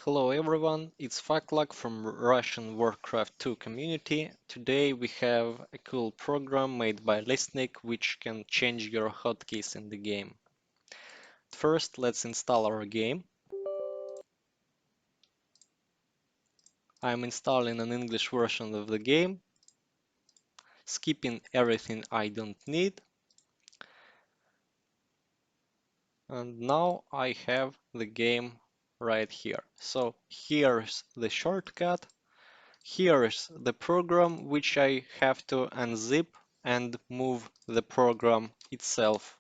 Hello everyone, it's Faklak from Russian Warcraft2 community. Today we have a cool program made by Lisnik which can change your hotkeys in the game. First, let's install our game. I'm installing an English version of the game, skipping everything I don't need. And now I have the game right here. So here's the shortcut. Here's the program which I have to unzip and move the program itself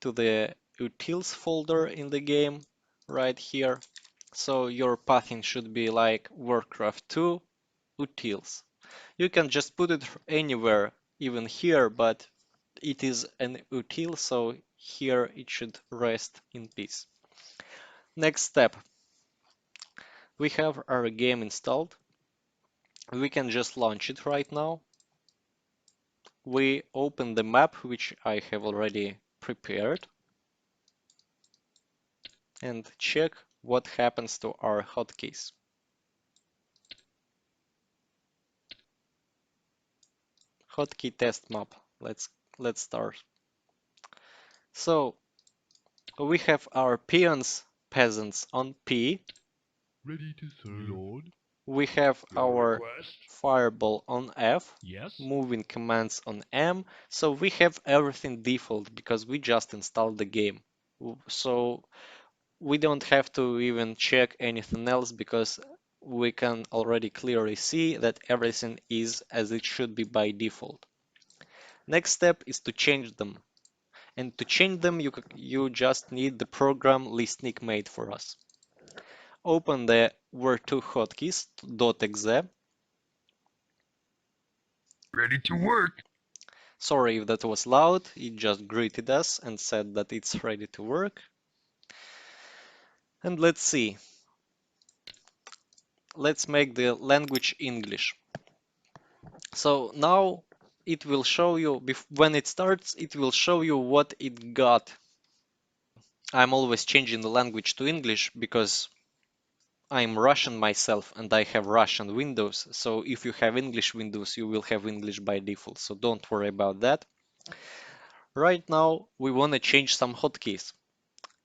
to the utils folder in the game right here. So your pathing should be like Warcraft2 utils. You can just put it anywhere, even here, but it is an util, so here it should rest in peace. Next step, we have our game installed. We can just launch it right now. We open the map, which I have already prepared, and check what happens to our hotkeys. Hotkey test map. Let's start. So we have our peasants on P. Ready to serve. Lord. We have Your our request? fireball on F. Yes. Moving commands on M. So we have everything default because we just installed the game. So we don't have to even check anything else because we can already clearly see that everything is as it should be by default. Next step is to change them. And to change them, you just need the program Listnik made for us. Open the where2 hotkeys.exe. Ready to work. Sorry if that was loud, it just greeted us and said that it's ready to work. And let's see. Let's make the language English. So now it will show you, when it starts, it will show you what it got. I'm always changing the language to English because I'm Russian myself and I have Russian Windows. So if you have English Windows, you will have English by default. So don't worry about that. Right now, we want to change some hotkeys.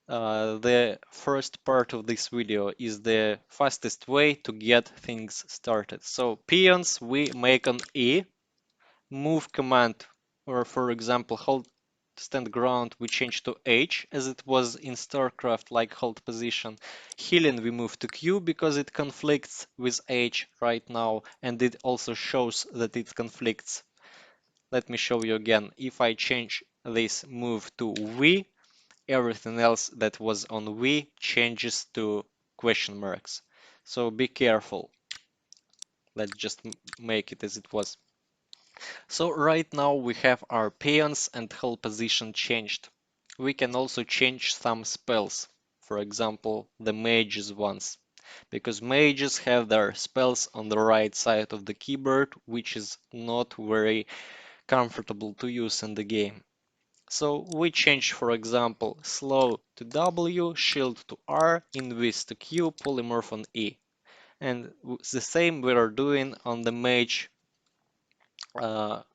The first part of this video is the fastest way to get things started. So peons we make on E. Move command, or for example, hold stand ground, we change to H as it was in StarCraft, like hold position. Healing we move to Q because it conflicts with H right now, and it also shows that it conflicts. Let me show you again. If I change this move to V, everything else that was on V changes to question marks. So be careful. Let's just make it as it was. So right now we have our peons and hold position changed. We can also change some spells, for example the mages ones, because mages have their spells on the right side of the keyboard, which is not very comfortable to use in the game. So we change, for example, slow to W, shield to R, invis to Q, polymorph on E. And the same we are doing on the mage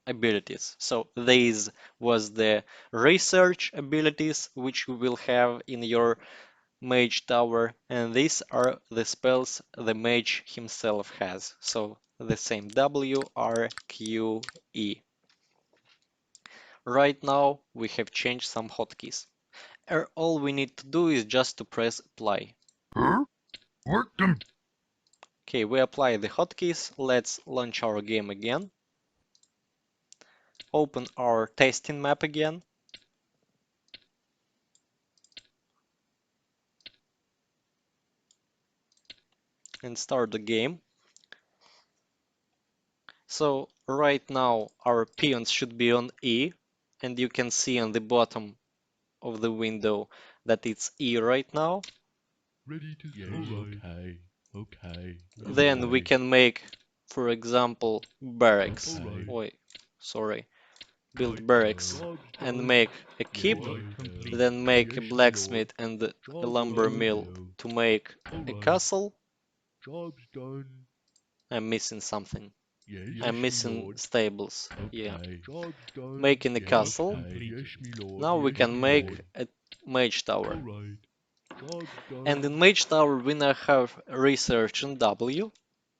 abilities. So these was the research abilities which you will have in your mage tower, and these are the spells the mage himself has. So the same W, R, Q, E. Right now we have changed some hotkeys. All we need to do is just to press apply. Huh? Work them. Okay, we apply the hotkeys. Let's launch our game again. Open our testing map again. And start the game. So right now our peons should be on E, and you can see on the bottom of the window that it's E right now. Ready to serve. Okay. Okay. Then we can make, for example, barracks. Alright. Wait, sorry. build Right now. barracks, Job's and done. make a keep, Work complete. then make a Yes, me blacksmith lord. and a Job's lumber done. mill Hello. to make a Alright. castle. Job's done. I'm missing something. Yes. I'm Yes, me missing lord. stables. Yeah. Okay. Job's done. Making a Yes. castle. Yes, me lord. Now we Yes, can me make lord. a mage tower. Alright. Job's And in done. mage tower we now have research on W,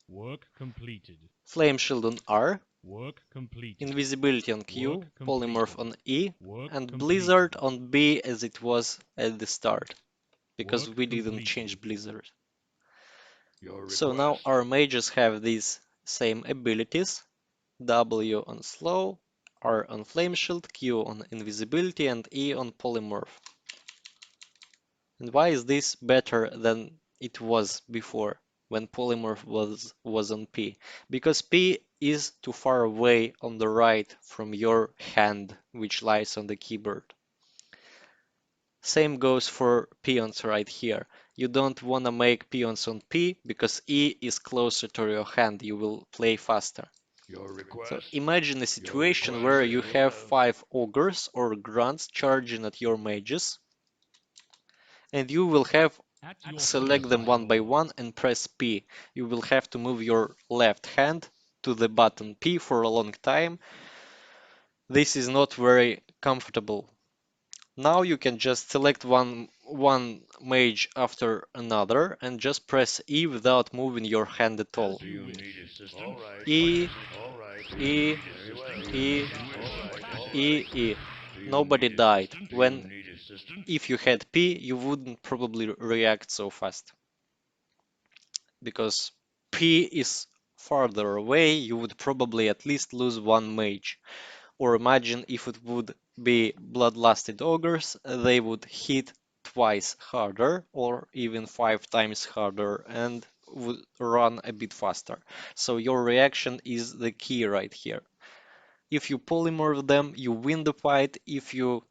Work completed. flame shield on R, Work completed. invisibility on Work Q, polymorph completed. on E, Work and completed. blizzard on B as it was at the start, because Work we didn't completed. change blizzard. Your So now request? our mages have these same abilities, W on slow, R on flame shield, Q on invisibility, and E on polymorph. And why is this better than it was before, when polymorph was on P? Because P is too far away on the right from your hand, which lies on the keyboard. Same goes for peons right here. You don't want to make peons on P because E is closer to your hand, you will play faster. Your So request? imagine a Your situation request where I you will have have. 5 ogres or grunts charging at your mages, and you will have At your select service, them my one by lord. one and press P. You will have to move your left hand to the button P for a long time. This is not very comfortable. Now you can just select one mage after another and just press E without moving your hand at As all. Do you you need wish. assistance? Alright. E, Alright. Do you E, need assistance? E, Alright. E, Alright. E. Do you Nobody need died. assistance? Do you When need assistance? if you had P, you wouldn't probably react so fast because P is farther away. You would probably at least lose one mage. Or imagine if it would be bloodlusted ogres, they would hit twice harder or even 5 times harder and would run a bit faster. So your reaction is the key right here. If you polymorph them, you win the fight. If you,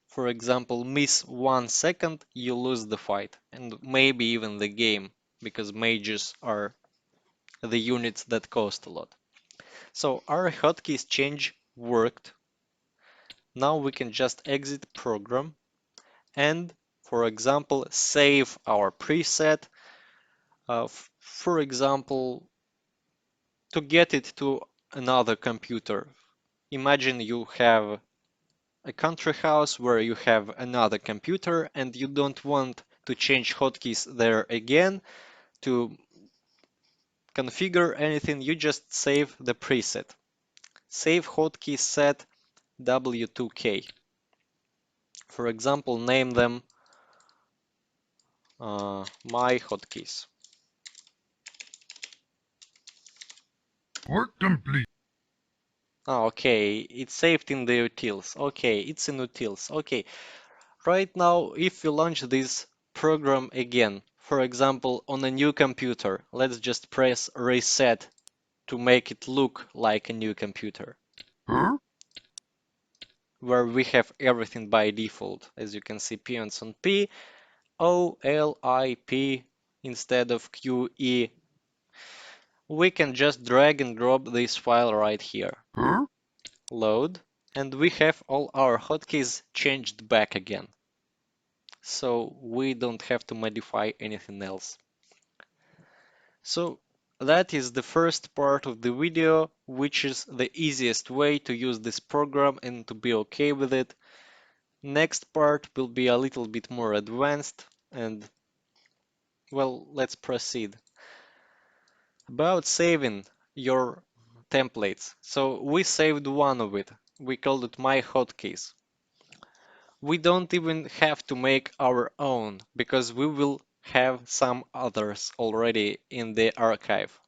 for example, miss 1 second, you lose the fight and maybe even the game because mages are the units that cost a lot. So our hotkeys change worked. Now we can just exit program and, for example, save our preset. For example, to get it to another computer. Imagine you have a country house where you have another computer and you don't want to change hotkeys there again to configure anything, you just save the preset. Save hotkey set W2K. For example, name them my hotkeys. Work complete. Ah, okay, it's saved in the utils. Okay, it's in utils. Okay, right now, if we launch this program again, for example, on a new computer, let's just press reset to make it look like a new computer, Huh? where we have everything by default. As you can see, peons on P, O, L, I, P instead of Q, E. We can just drag and drop this file right here. Huh? Load, and we have all our hotkeys changed back again. So we don't have to modify anything else. So that is the first part of the video, which is the easiest way to use this program and to be okay with it. Next part will be a little bit more advanced and, well, let's proceed. About saving your templates. So we saved one of it. We called it my hotkeys. We don't even have to make our own because we will have some others already in the archive.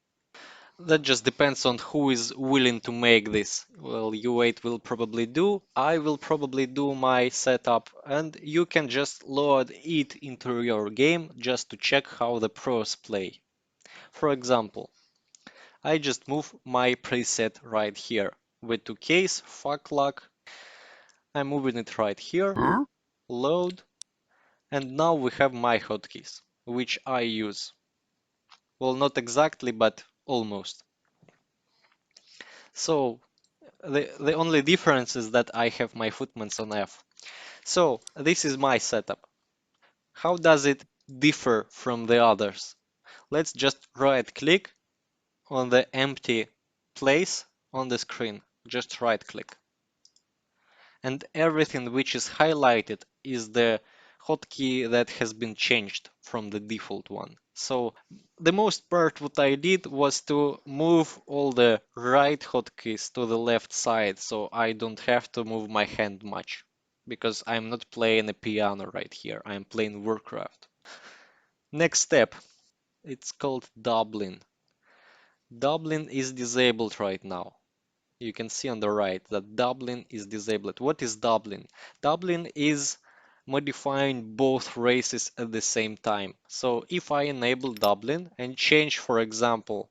That just depends on who is willing to make this. Well, U8 will probably do, I will probably do my setup, and you can just load it into your game just to check how the pros play. For example, I just move my preset right here. With 2Ks, fuck luck, I'm moving it right here, Huh? load, and now we have my hotkeys, which I use. Well, not exactly, but almost. So The only difference is that I have my footments on F. So this is my setup. How does it differ from the others? Let's just right click on the empty place on the screen. Just right click. And everything which is highlighted is the hotkey that has been changed from the default one. So the most part what I did was to move all the right hotkeys to the left side, so I don't have to move my hand much, because I'm not playing a piano right here, I'm playing Warcraft. Next step, it's called doubling. Doubling is disabled right now. You can see on the right that doubling is disabled. What is doubling? Doubling is modifying both races at the same time. So if I enable doubling and change, for example,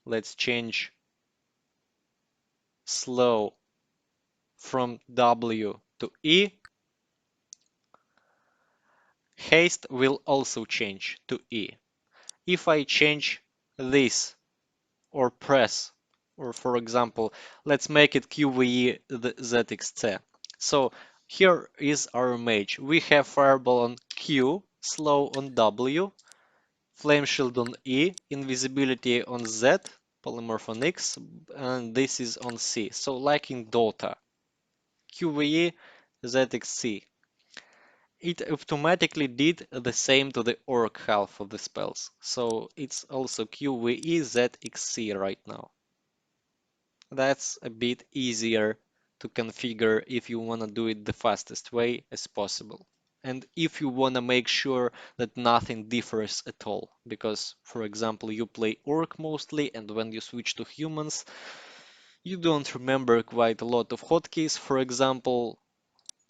let's change slow from W to E, haste will also change to E. If I change this or press, or for example, let's make it QVE ZXC. So here is our mage. We have Fireball on Q, Slow on W, Flame Shield on E, Invisibility on Z, Polymorph on X, and this is on C. So like in Dota, QVE ZXC. It automatically did the same to the orc half of the spells. So it's also QVE ZXC right now. That's a bit easier to configure if you want to do it the fastest way as possible. And if you want to make sure that nothing differs at all, because, for example, you play orc mostly, and when you switch to humans, you don't remember quite a lot of hotkeys, for example,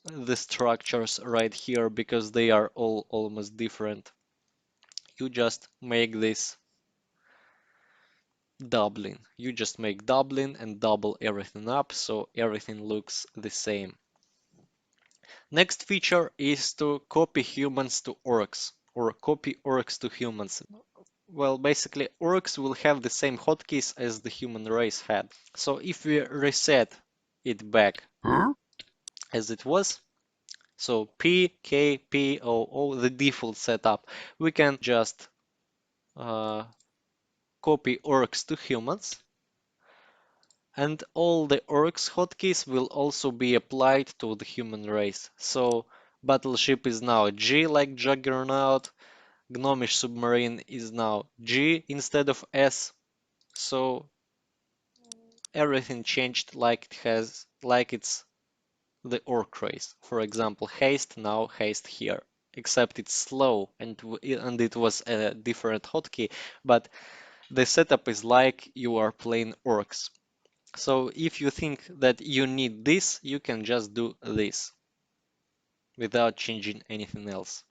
the structures right here, because they are all almost different. You just make this doubling. You just make doubling and double everything up so everything looks the same. Next feature is to copy humans to orcs or copy orcs to humans. Well, basically orcs will have the same hotkeys as the human race had. So if we reset it back as it was, so P, K, P, O, O, the default setup, we can just copy orcs to humans. And all the orcs hotkeys will also be applied to the human race. So Battleship is now G like Juggernaut, Gnomish Submarine is now G instead of S. So everything changed like it's the orc race. For example, haste now haste here. Except it's slow and it was a different hotkey, but the setup is like you are playing orcs. So if you think that you need this, you can just do this without changing anything else.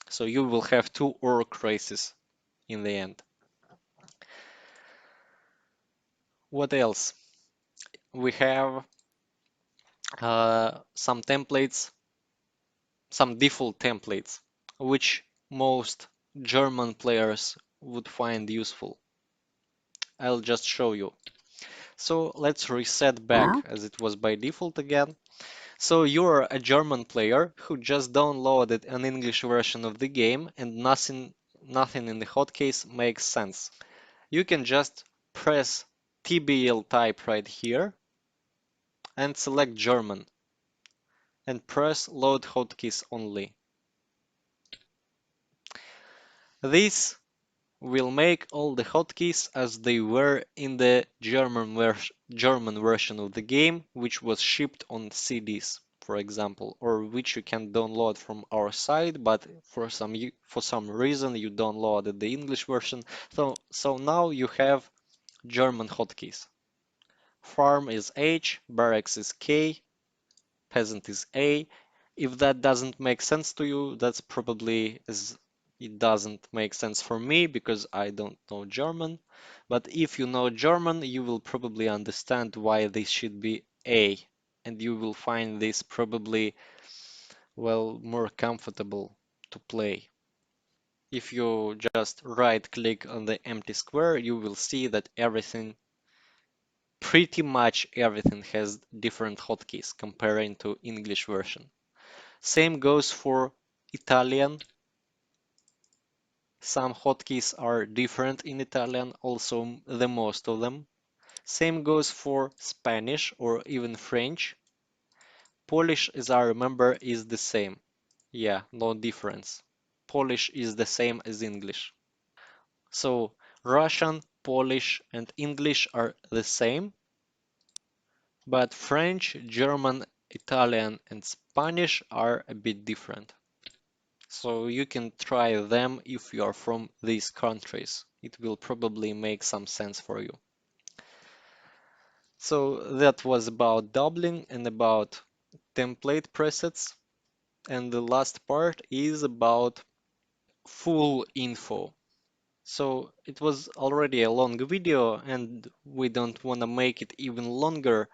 So you will have two orc races in the end. What else? We have some templates, some default templates, which most German players would find useful. I'll just show you. So let's reset back as it was by default again. So you're a German player who just downloaded an English version of the game and nothing in the hotkeys makes sense. You can just press TBL type right here and select German and press load hotkeys only. This will make all the hotkeys as they were in the German version of the game, which was shipped on CDs, for example, or which you can download from our site, but for some reason you downloaded the English version. So now you have German hotkeys. Farm is H, barracks is K, peasant is A. If that doesn't make sense to you, that's probably as it doesn't make sense for me because I don't know German. But if you know German, you will probably understand why this should be A, and you will find this probably, well, more comfortable to play. If you just right click on the empty square, you will see that everything Pretty much everything has different hotkeys comparing to English version. Same goes for Italian. Some hotkeys are different in Italian, also the most of them. Same goes for Spanish or even French. Polish, as I remember, is the same. Yeah, no difference. Polish is the same as English. So Russian, Polish, and English are the same, but French, German, Italian, and Spanish are a bit different. So you can try them if you are from these countries. It will probably make some sense for you. So that was about doubling and about template presets. And the last part is about full info. So it was already a long video and we don't want to make it even longer.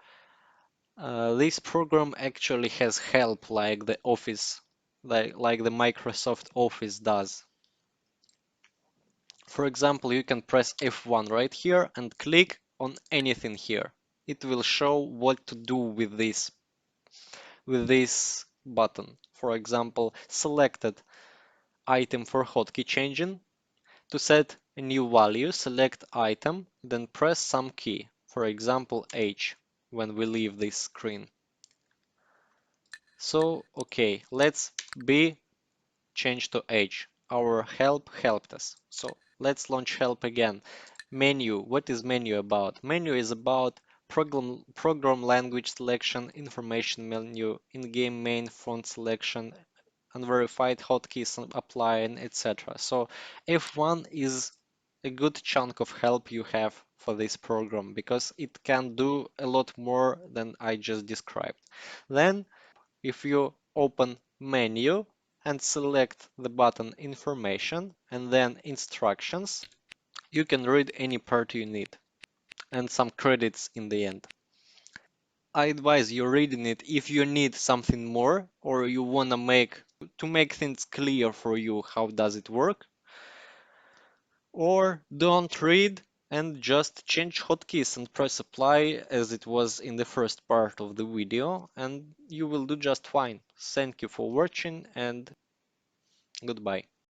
This program actually has help like the Office, like the Microsoft Office does. For example, you can press F1 right here and click on anything here. It will show what to do with this button. For example, selected item for hotkey changing. To set a new value, select item, then press some key, for example H, when we leave this screen. So, okay, let's B change to H. Our help helped us. So let's launch help again. Menu, what is menu about? Menu is about program language selection, information menu, in-game main font selection, unverified hotkeys applying, etc. So F1 is a good chunk of help you have for this program because it can do a lot more than I just described. Then if you open menu and select the button information and then instructions, you can read any part you need and some credits in the end. I advise you reading it if you need something more or you want to make things clear for you how does it work, or don't read and just change hotkeys and press apply as it was in the first part of the video and you will do just fine. Thank you for watching and goodbye.